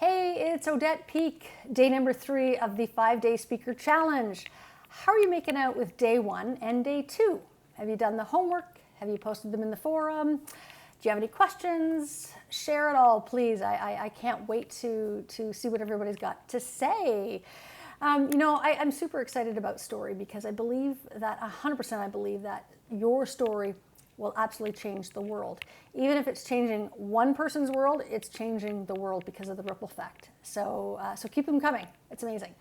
Hey, it's Odette Peak, day number 3 of the 5-day speaker challenge. How are you making out with day 1 and day 2? Have you done the homework? Have you posted them in the forum? Do you have any questions? Share it all, please. I can't wait to see what everybody's got to say. I'm super excited about story because I believe that 100% I believe that your story will absolutely change the world. Even if it's changing one person's world, it's changing the world because of the ripple effect. So keep them coming. It's amazing.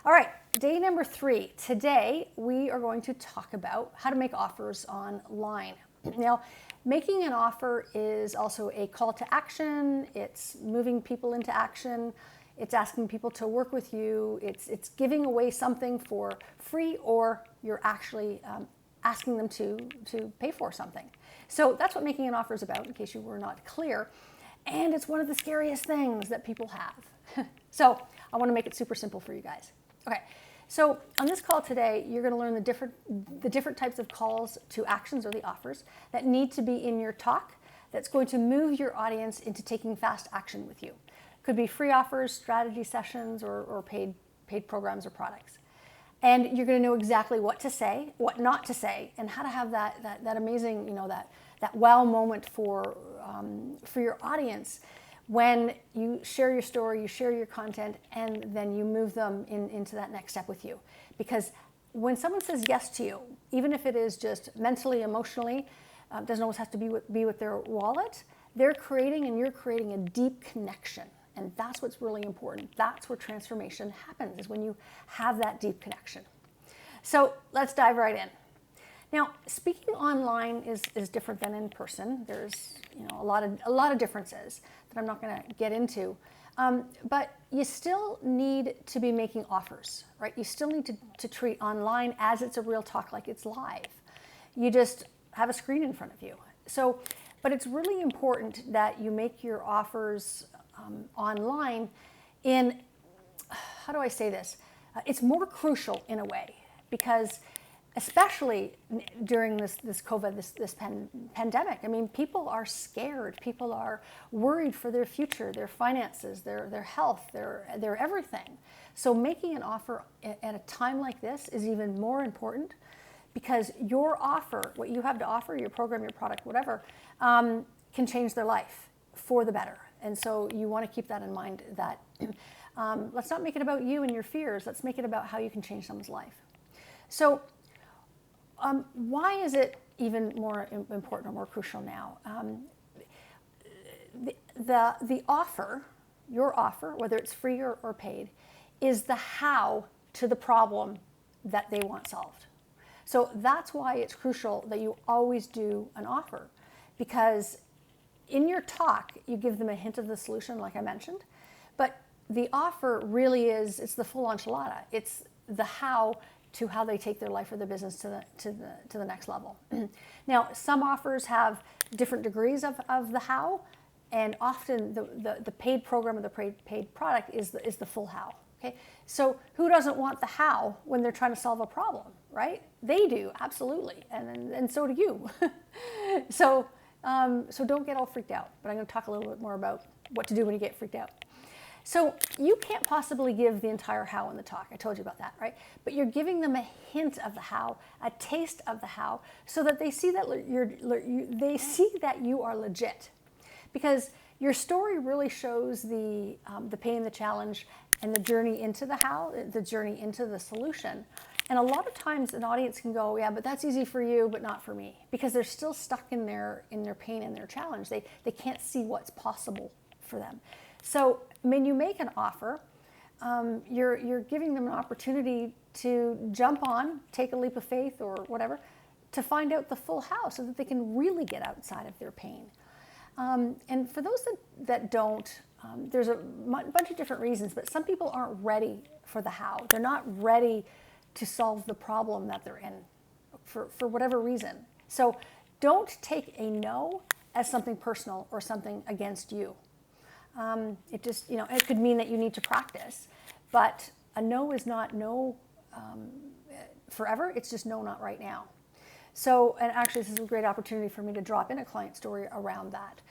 All right, day number 3. Today, we are going to talk about how to make offers online. Now, making an offer is also a call to action. It's moving people into action. It's asking people to work with you. It's giving away something for free, or you're actually asking them to pay for something. So that's what making an offer is about, in case you were not clear. And it's one of the scariest things that people have. So I want to make it super simple for you guys. Okay, so on this call today, you're going to learn the different types of calls to actions, or the offers, that need to be in your talk that's going to move your audience into taking fast action with you. Could be free offers, strategy sessions, or paid programs or products. And you're going to know exactly what to say, what not to say, and how to have that amazing, that wow moment for your audience when you share your story, you share your content, and then you move them into that next step with you. Because when someone says yes to you, even if it is just mentally, emotionally, doesn't always have to be with their wallet, they're creating and you're creating a deep connection. And that's what's really important. That's where transformation happens, is when you have that deep connection. So let's dive right in. Now, speaking online is different than in person. There's a lot of differences that I'm not going to get into. But you still need to be making offers, right? You still need to treat online as it's a real talk, like it's live. You just have a screen in front of you. But it's really important that you make your offers online in, how do I say this? It's more crucial in a way, because especially during this COVID, this pandemic, I mean, people are scared. People are worried for their future, their finances, their health, their everything. So making an offer at a time like this is even more important, because your offer, what you have to offer, your program, your product, whatever, can change their life for the better. And so you want to keep that in mind, that let's not make it about you and your fears. Let's make it about how you can change someone's life. So why is it even more important or more crucial now? The offer, your offer, whether it's free or paid, is the how to the problem that they want solved. So that's why it's crucial that you always do an offer, because in your talk, you give them a hint of the solution, like I mentioned, but the offer really it's the full enchilada. It's the how to how they take their life or their business to the next level. Now, some offers have different degrees of the how, and often the paid program or the paid product is the full how. Okay, so who doesn't want the how when they're trying to solve a problem, right? They do, absolutely, and so do you. So don't get all freaked out, but I'm going to talk a little bit more about what to do when you get freaked out. So you can't possibly give the entire how in the talk. I told you about that, right? But you're giving them a hint of the how, a taste of the how, so that they see that you are legit. Because your story really shows the pain, the challenge, and the journey into the how, the journey into the solution. And a lot of times an audience can go, yeah, but that's easy for you, but not for me, because they're still stuck in their pain and their challenge. They can't see what's possible for them. So when you make an offer, you're giving them an opportunity to jump on, take a leap of faith or whatever, to find out the full how, so that they can really get outside of their pain. And for those that don't, there's a bunch of different reasons, but some people aren't ready for the how. They're not ready to solve the problem that they're in for whatever reason. So don't take a no as something personal or something against you. It just, it could mean that you need to practice, but a no is not no forever. It's just no, not right now. So, and actually this is a great opportunity for me to drop in a client story around that.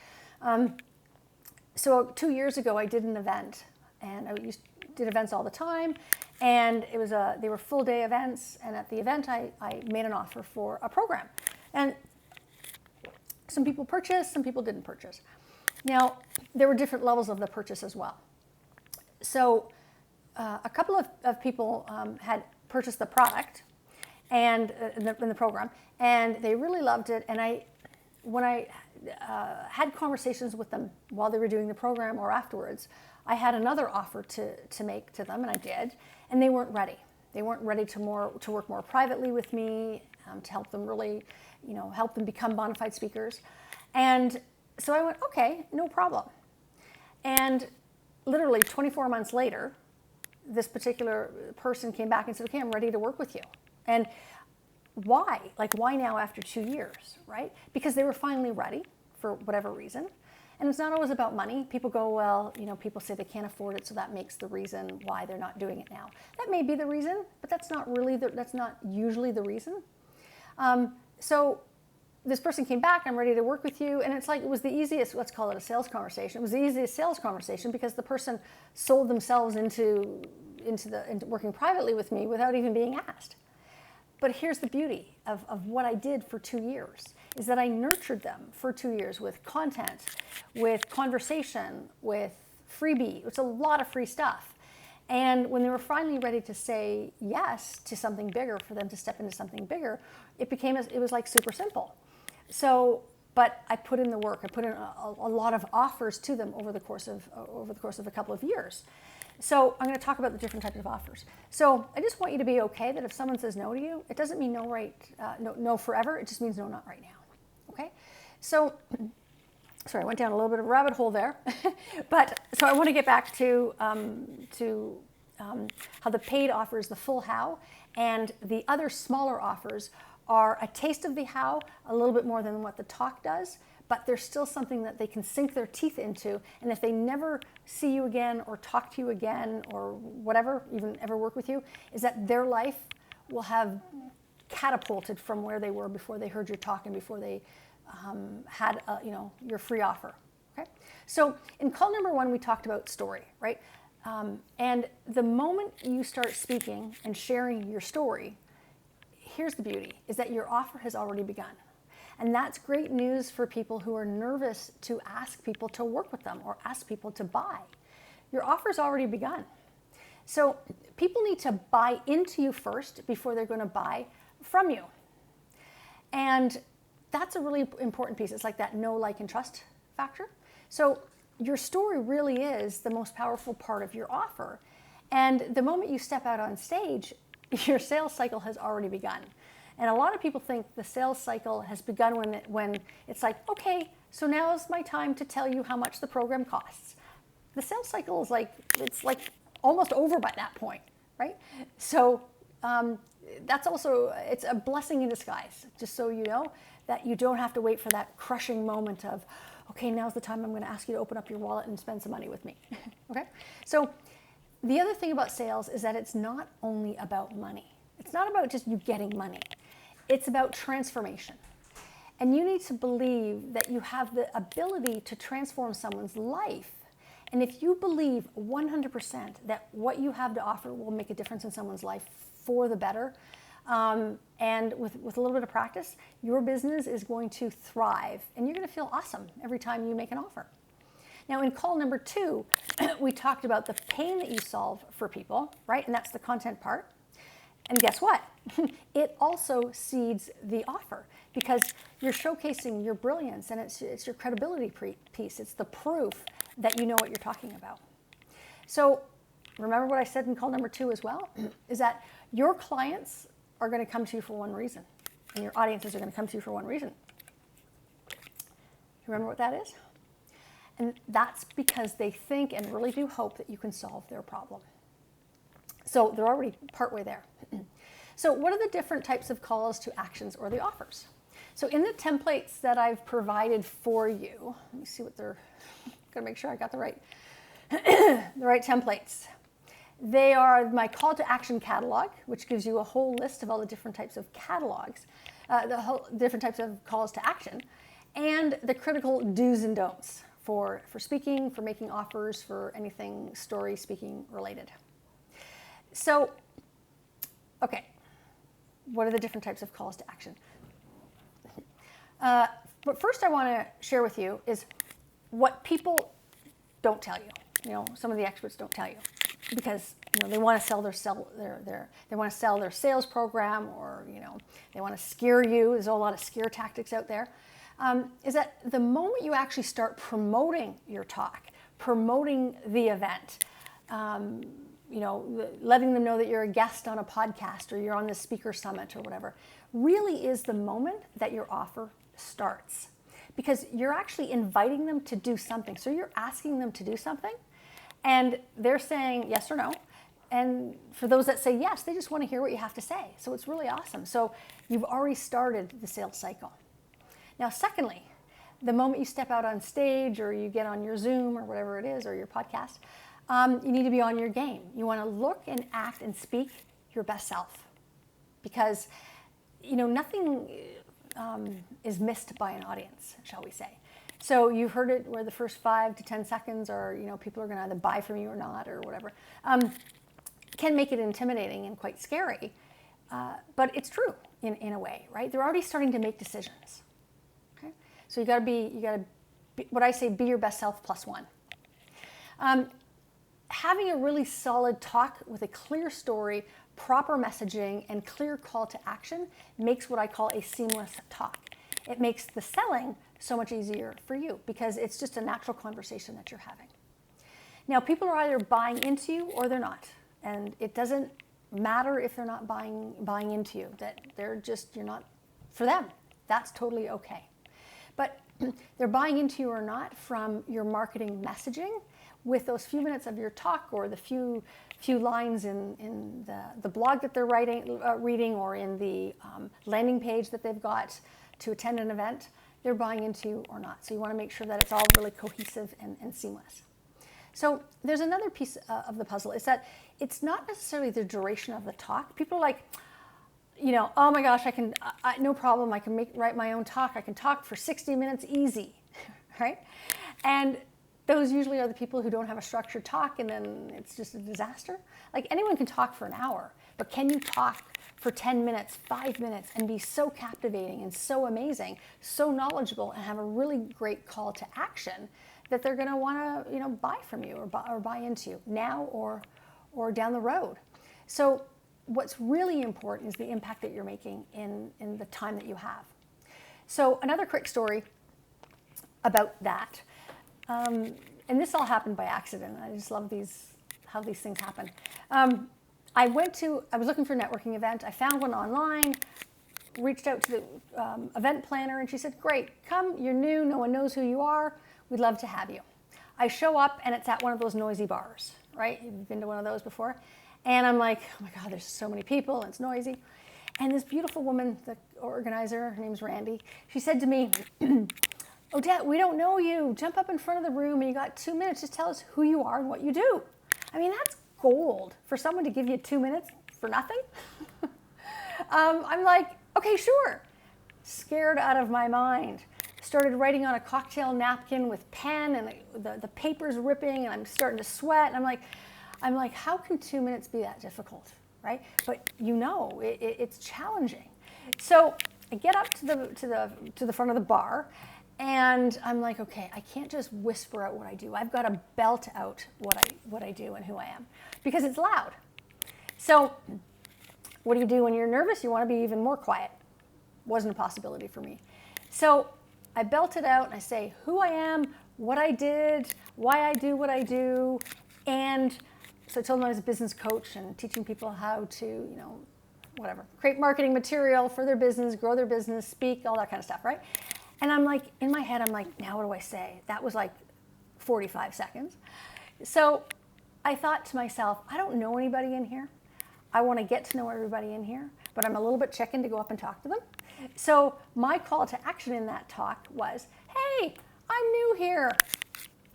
So 2 years ago, I did an event and did events all the time, and they were full day events, and at the event I made an offer for a program. And some people purchased, some people didn't purchase. Now, there were different levels of the purchase as well. So a couple of people had purchased the product and in the program, and they really loved it. And when I had conversations with them while they were doing the program or afterwards, I had another offer to make to them, and I did, and they weren't ready. They weren't ready to work more privately with me, to help them really, help them become bona fide speakers. And so I went, okay, no problem. And literally 24 months later, this particular person came back and said, okay, I'm ready to work with you. And why? Like, why now after 2 years, right? Because they were finally ready for whatever reason. And it's not always about money. People go, well, people say they can't afford it, so that makes the reason why they're not doing it now. That may be the reason, but that's not usually the reason. So this person came back, I'm ready to work with you, and it's like, it was the easiest, let's call it a sales conversation. It was the easiest sales conversation because the person sold themselves into working privately with me without even being asked. But here's the beauty of what I did for 2 years, is that I nurtured them for 2 years with content, with conversation, with freebie. It's a lot of free stuff. And when they were finally ready to say yes to something bigger, for them to step into something bigger, it was like super simple. So, but I put in the work. I put in a lot of offers to them over the course of a couple of years. So I'm going to talk about the different types of offers. So I just want you to be okay that if someone says no to you, it doesn't mean no forever. It just means no, not right now. Okay? So, sorry, I went down a little bit of a rabbit hole there. But so I want to get back to how the paid offers, the full how, and the other smaller offers are a taste of the how, a little bit more than what the talk does, but there's still something that they can sink their teeth into. And if they never see you again or talk to you again or whatever, even ever work with you, is that their life will have catapulted from where they were before they heard your talk and before they had your free offer. Okay? So in call number 1, we talked about story, right? And the moment you start speaking and sharing your story, here's the beauty, is that your offer has already begun. And that's great news for people who are nervous to ask people to work with them or ask people to buy. Your offer's already begun. So people need to buy into you first before they're going to buy from you. And that's a really important piece. It's like that know, like, and trust factor. So your story really is the most powerful part of your offer. And the moment you step out on stage, your sales cycle has already begun. And a lot of people think the sales cycle has begun when it's like, okay, so now's my time to tell you how much the program costs. The sales cycle is it's almost over by that point, right? So that's also, it's a blessing in disguise, just so you know, that you don't have to wait for that crushing moment of, okay, now's the time I'm going to ask you to open up your wallet and spend some money with me, okay? So the other thing about sales is that it's not only about money. It's not about just you getting money. It's about transformation. And you need to believe that you have the ability to transform someone's life. And if you believe 100% that what you have to offer will make a difference in someone's life for the better, and with a little bit of practice, your business is going to thrive. And you're going to feel awesome every time you make an offer. Now, in call number 2, we talked about the pain that you solve for people, right? And that's the content part. And guess what? It also seeds the offer because you're showcasing your brilliance, and it's your credibility piece. It's the proof that you know what you're talking about. So remember what I said in call number 2 as well, is that your clients are going to come to you for one reason, and your audiences are going to come to you for one reason. Remember what that is? And that's because they think and really do hope that you can solve their problem. So they're already partway there. So what are the different types of calls to actions or the offers? So in the templates that I've provided for you, let me see what they're, gotta make sure I got the right templates. They are my call to action catalog, which gives you a whole list of all the different types of catalogs, the whole different types of calls to action, and the critical do's and don'ts for speaking, for making offers, for anything story speaking related. So, okay, what are the different types of calls to action? But first I want to share with you is what people don't tell you. You know, some of the experts don't tell you because they want to sell they want to sell their sales program, or they want to scare you. There's a lot of scare tactics out there. Is that the moment you actually start promoting your talk, promoting the event, letting them know that you're a guest on a podcast or you're on the speaker summit or whatever, really is the moment that your offer starts, because you're actually inviting them to do something. So you're asking them to do something and they're saying yes or no. And for those that say yes, they just want to hear what you have to say. So it's really awesome. So you've already started the sales cycle. Now, secondly, the moment you step out on stage or you get on your Zoom or whatever it is, or your podcast, you need to be on your game. You want to look and act and speak your best self, because nothing is missed by an audience, shall we say. So you've heard it where the first 5 to 10 seconds are, people are going to either buy from you or not or whatever. Can make it intimidating and quite scary, but it's true in a way, right? They're already starting to make decisions. Okay, so you got to be, what I say, be your best self +1. Having a really solid talk with a clear story, proper messaging, and clear call to action makes what I call a seamless talk. It makes the selling so much easier for you because it's just a natural conversation that you're having. Now, people are either buying into you or they're not. And it doesn't matter if they're not buying into you, that you're not for them. That's totally okay. But they're buying into you or not from your marketing messaging with those few minutes of your talk, or the few lines in the blog that they're reading, or in the landing page that they've got to attend an event. They're buying into you or not. So you want to make sure that it's all really cohesive and seamless. So there's another piece of the puzzle, is that it's not necessarily the duration of the talk. People are like, oh my gosh, no problem, I can write my own talk. I can talk for 60 minutes easy, right? And those usually are the people who don't have a structured talk, and then it's just a disaster. Like, anyone can talk for an hour, but can you talk for 10 minutes, 5 minutes, and be so captivating and so amazing, so knowledgeable, and have a really great call to action that they're going to want to, buy from you or buy into you now or down the road. So what's really important is the impact that you're making in the time that you have. So another quick story about that, and this all happened by accident. I just love how these things happen. I was looking for a networking event. I found one online, reached out to the event planner, and she said, great, come, you're new, no one knows who you are. We'd love to have you. I show up and it's at one of those noisy bars, right? You've been to one of those before? And I'm like, oh my God, there's so many people and it's noisy. And this beautiful woman, the organizer, her name's Randy, she said to me, Odette, we don't know you. Jump up in front of the room and you got 2 minutes. Just tell us who you are and what you do. I mean, that's gold for someone to give you 2 minutes for nothing. I'm like, okay, sure. Scared out of my mind. Started writing on a cocktail napkin with pen, and the paper's ripping, and I'm starting to sweat. And I'm like, how can 2 minutes be that difficult, right? But it's challenging. So I get up to the front of the bar, and I'm like, okay, I can't just whisper out what I do. I've got to belt out what I do and who I am, because it's loud. So what do you do when you're nervous? You want to be even more quiet. Wasn't a possibility for me. So I belt it out and I say who I am, what I did, why I do what I do. And so I told them I was a business coach and teaching people how to, create marketing material for their business, grow their business, speak, all that kind of stuff, right? And I'm like, in my head, I'm like, now what do I say? That was like 45 seconds. So I thought to myself, I don't know anybody in here. I want to get to know everybody in here, but I'm a little bit chicken to go up and talk to them. So my call to action in that talk was, hey, I'm new here.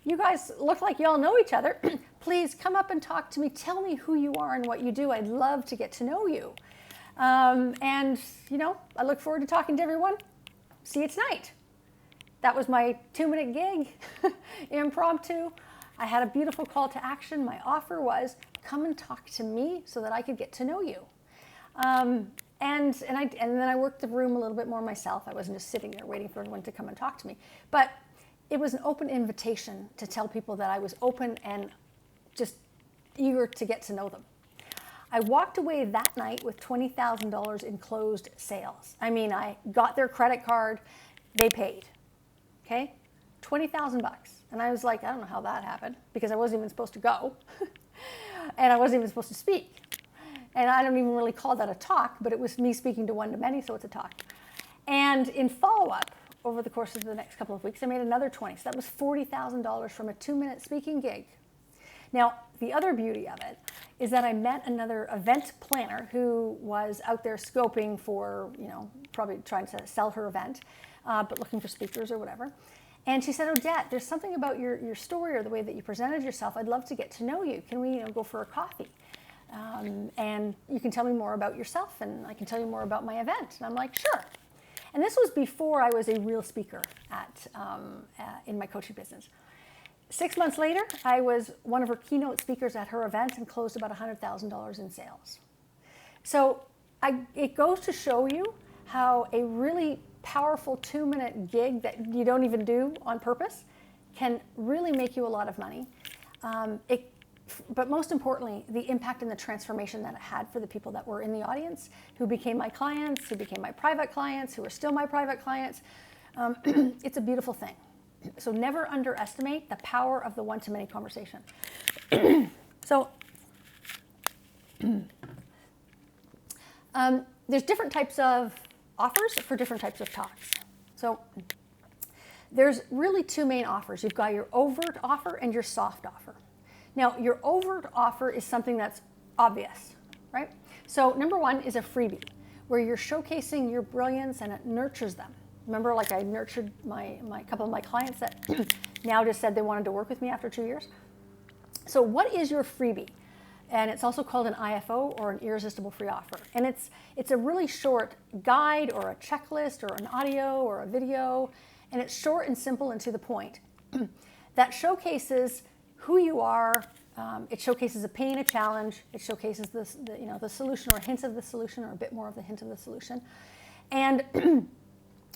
You guys look like you all know each other. Please come up and talk to me. Tell me who you are and what you do. I'd love to get to know you. And I look forward to talking to everyone. See you tonight. that was my 2-minute gig, impromptu. I had a beautiful call to action. My offer was, come and talk to me so that I could get to know you. And then I worked the room a little bit more myself. I wasn't just sitting there waiting for everyone to come and talk to me. But it was an open invitation to tell people that I was open and just eager to get to know them. I walked away that night with $20,000 in closed sales. I mean, I got their credit card, they paid, okay? 20,000 bucks. And I was like, I don't know how that happened because I wasn't even supposed to go. And I wasn't even supposed to speak. And I don't even really call that a talk, but it was me speaking to one-to-many, so it's a talk. And in follow-up, over the course of the next couple of weeks, I made another 20. So that was $40,000 from a 2-minute speaking gig. Now, the other beauty of it is that I met another event planner who was out there scoping for, probably trying to sell her event, but looking for speakers or whatever. And she said, Odette, there's something about your story or the way that you presented yourself. I'd love to get to know you. Can we go for a coffee? And you can tell me more about yourself and I can tell you more about my event. And I'm like, sure. And this was before I was a real speaker in my coaching business. 6 months later, I was one of her keynote speakers at her event and closed about $100,000 in sales. So it goes to show you how a really powerful 2-minute gig that you don't even do on purpose can really make you a lot of money. But most importantly, the impact and the transformation that it had for the people that were in the audience, who became my clients, who became my private clients, who are still my private clients. It's a beautiful thing. So never underestimate the power of the one-to-many conversation. So there's different types of offers for different types of talks. So there's really 2 main offers. You've got your overt offer and your soft offer. Now, your overt offer is something that's obvious, right? So number 1 is a freebie, where you're showcasing your brilliance and it nurtures them. Remember, like I nurtured my couple of my clients that now just said they wanted to work with me after 2 years. So what is your freebie? And it's also called an IFO, or an irresistible free offer. And it's a really short guide or a checklist or an audio or a video, and it's short and simple and to the point. That showcases who you are. It showcases a pain, a challenge. It showcases the solution or hints of the solution or a bit more of the hint of the solution. And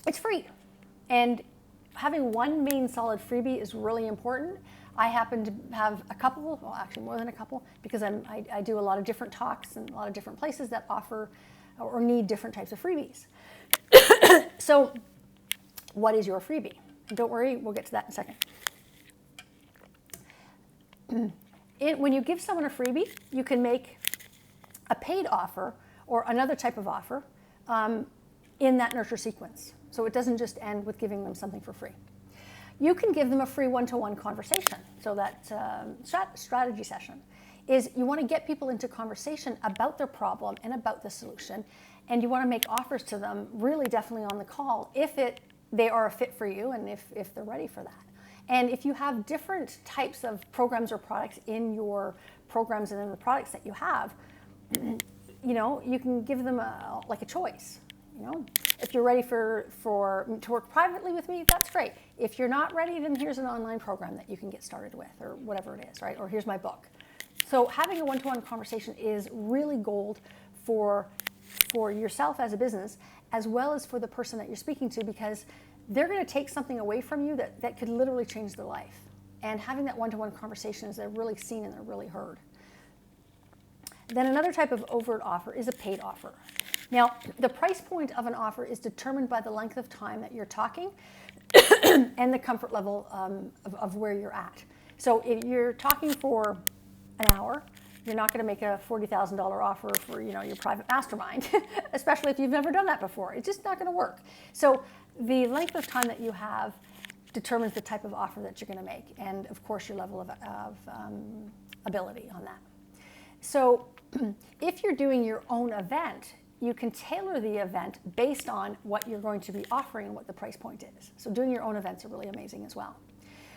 it's free. And having one main solid freebie is really important. I happen to have a couple, well, actually more than a couple, because I do a lot of different talks and a lot of different places that offer or need different types of freebies. So what is your freebie? And don't worry, we'll get to that in a second. When you give someone a freebie, you can make a paid offer or another type of offer in that nurture sequence. So it doesn't just end with giving them something for free. You can give them a free one-to-one conversation. So that strategy session is you want to get people into conversation about their problem and about the solution, and you want to make offers to them really definitely on the call if they are a fit for you and if they're ready for that. And if you have different types of programs or products in your programs and in the products that you have, you can give them a choice. If you're ready to work privately with me, that's great. If you're not ready, then here's an online program that you can get started with, or whatever it is, right? Or here's my book. So having a one-to-one conversation is really gold for yourself as a business, as well as for the person that you're speaking to, because they're going to take something away from you that could literally change their life. And having that one-to-one conversation is they're really seen and they're really heard. Then another type of overt offer is a paid offer. Now, the price point of an offer is determined by the length of time that you're talking and the comfort level of where you're at. So if you're talking for an hour, you're not going to make a $40,000 offer for your private mastermind, especially if you've never done that before. It's just not going to work. So the length of time that you have determines the type of offer that you're going to make, and of course your level of ability on that. So if you're doing your own event, you can tailor the event based on what you're going to be offering and what the price point is. So doing your own events are really amazing as well.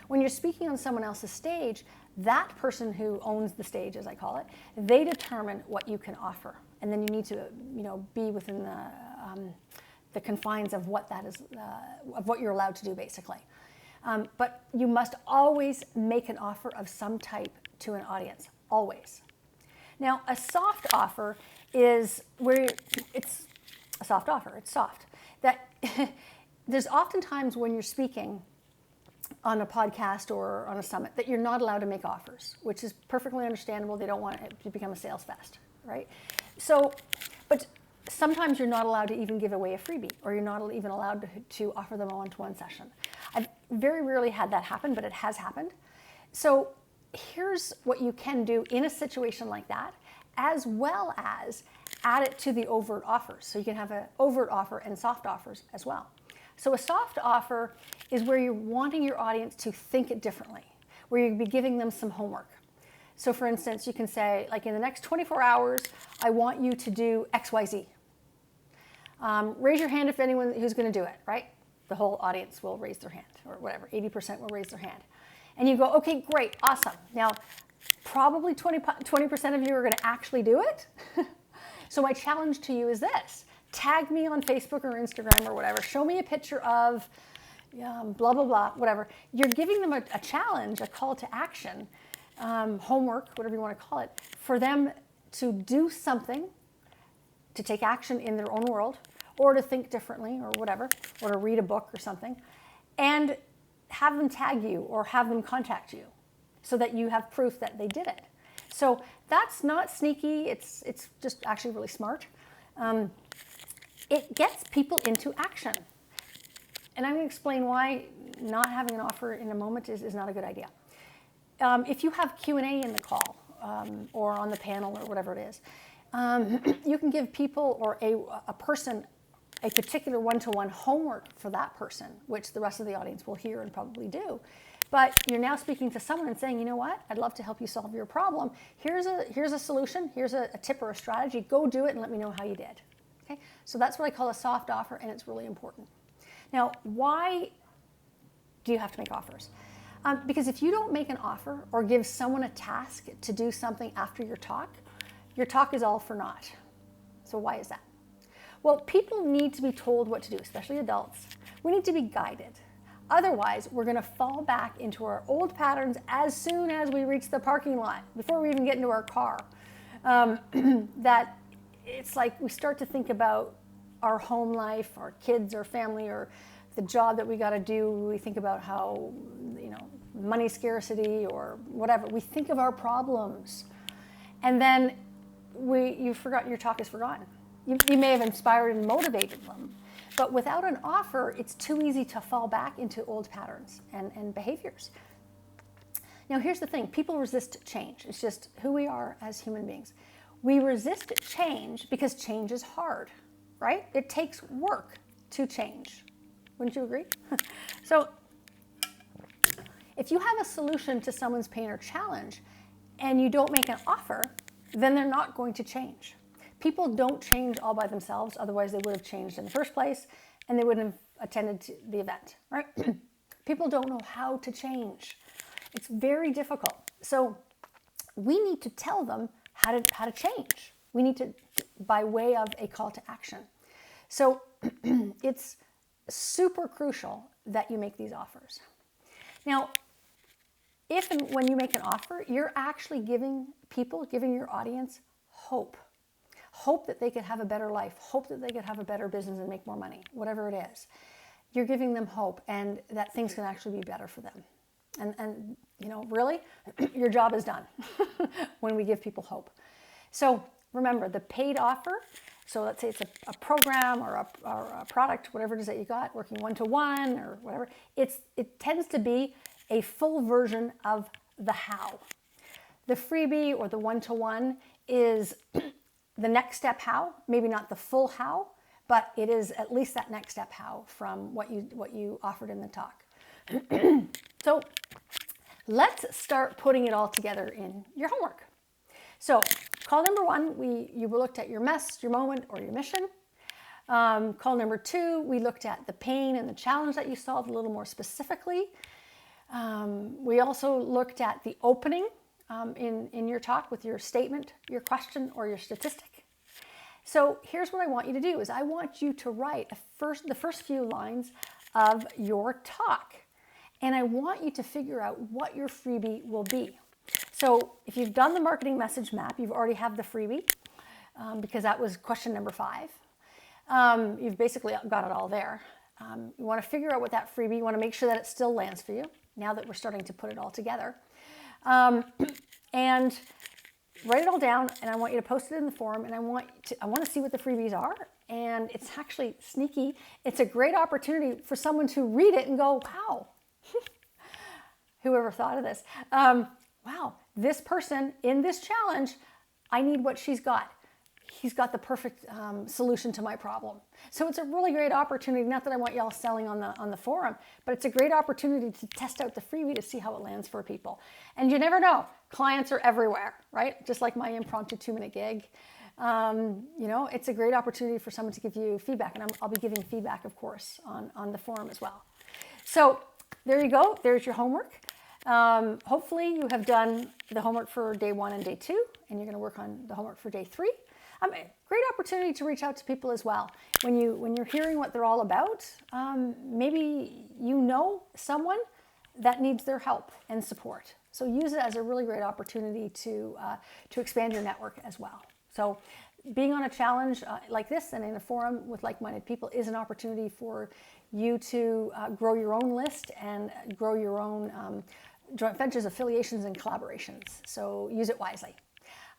When you're speaking on someone else's stage, that person who owns the stage, as I call it, they determine what you can offer. And then you need to be within the confines of what that is, of what you're allowed to do, basically. But you must always make an offer of some type to an audience, always. Now, a soft offer is where it's a soft offer. It's soft. That there's oftentimes when you're speaking on a podcast or on a summit that you're not allowed to make offers, which is perfectly understandable. They don't want it to become a sales fest, right? So, but sometimes you're not allowed to even give away a freebie, or you're not even allowed to offer them a one-to-one session. I've very rarely had that happen, but it has happened. So here's what you can do in a situation like that, as well as add it to the overt offers. So you can have an overt offer and soft offers as well. So a soft offer is where you're wanting your audience to think it differently, where you'll be giving them some homework. So for instance, you can say, like, in the next 24 hours, I want you to do XYZ. Raise your hand if anyone who's going to do it, right? The whole audience will raise their hand, or whatever, 80% will raise their hand. And you go, okay, great, awesome. Now, probably 20% of you are going to actually do it. So my challenge to you is this. Tag me on Facebook or Instagram or whatever. Show me a picture of blah, blah, blah, whatever. You're giving them a challenge, a call to action, homework, whatever you want to call it, for them to do something, to take action in their own world, or to think differently or whatever, or to read a book or something, and have them tag you or have them contact you so that you have proof that they did it. So that's not sneaky. It's just actually really smart. It gets people into action. And I'm going to explain why not having an offer in a moment is not a good idea. If you have Q&A in the call or on the panel or whatever it is, you can give people or a person a particular one-to-one homework for that person, which the rest of the audience will hear and probably do. But you're now speaking to someone and saying, you know what, I'd love to help you solve your problem. Here's a solution, here's a tip or a strategy, go do it and let me know how you did. Okay? So that's what I call a soft offer, and it's really important. Now, why do you have to make offers? Because if you don't make an offer or give someone a task to do something after your talk is all for naught. So why is that? Well, people need to be told what to do, especially adults. We need to be guided. Otherwise, we're going to fall back into our old patterns as soon as we reach the parking lot, before we even get into our car. That it's like we start to think about our home life, our kids, our family, or the job that we got to do. We think about how, money scarcity or whatever. We think of our problems. And then you've forgotten, your talk is forgotten. You may have inspired and motivated them, but without an offer, it's too easy to fall back into old patterns and behaviors. Now, here's the thing. People resist change. It's just who we are as human beings. We resist change because change is hard, right? It takes work to change. Wouldn't you agree? So if you have a solution to someone's pain or challenge and you don't make an offer, then they're not going to change. People don't change all by themselves, otherwise they would have changed in the first place and they wouldn't have attended to the event, right? People don't know how to change. It's very difficult. So we need to tell them how to change. We need to, by way of a call to action. So it's super crucial that you make these offers. Now, if and when you make an offer, you're actually giving your audience hope. Hope that they could have a better life, hope that they could have a better business and make more money, whatever it is. You're giving them hope and that things can actually be better for them. And really, your job is done when we give people hope. So remember, the paid offer, so let's say it's a program or a product, whatever it is that you got, working one-to-one or whatever, it tends to be a full version of the how. The freebie or the one-to-one is the next step how, maybe not the full how, but it is at least that next step how from what you offered in the talk. So let's start putting it all together in your homework. So call number one, you looked at your mess, your moment, or your mission. Call number two, we looked at the pain and the challenge that you solved a little more specifically. We also looked at the opening in your talk with your statement, your question, or your statistic. So here's what I want you to do is I want you to write the first few lines of your talk. And I want you to figure out what your freebie will be. So if you've done the marketing message map, you've already have the freebie because that was question number 5. You've basically got it all there. You want to figure out what that freebie, you want to make sure that it still lands for you now that we're starting to put it all together. And write it all down, and I want you to post it in the forum, and I want to see what the freebies are. And it's actually sneaky. It's a great opportunity for someone to read it and go, wow, whoever thought of this? Wow, this person in this challenge, I need what she's got. He's got the perfect solution to my problem. So it's a really great opportunity, not that I want y'all selling on the forum, but it's a great opportunity to test out the freebie to see how it lands for people. And you never know, clients are everywhere, right? Just like my impromptu 2-minute gig. You know, it's a great opportunity for someone to give you feedback, and I'll be giving feedback, of course, on the forum as well. So there you go, there's your homework. Hopefully you have done the homework for day 1 and day 2, and you're gonna work on the homework for day 3. Great opportunity to reach out to people as well. When you're hearing what they're all about, maybe you know someone that needs their help and support. So use it as a really great opportunity to expand your network as well. So being on a challenge like this and in a forum with like-minded people is an opportunity for you to grow your own list and grow your own joint ventures, affiliations, and collaborations. So use it wisely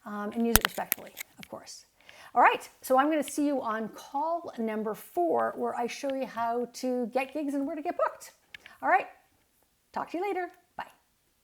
and use it respectfully, of course. All right, so I'm going to see you on call number 4, where I show you how to get gigs and where to get booked. All right, talk to you later.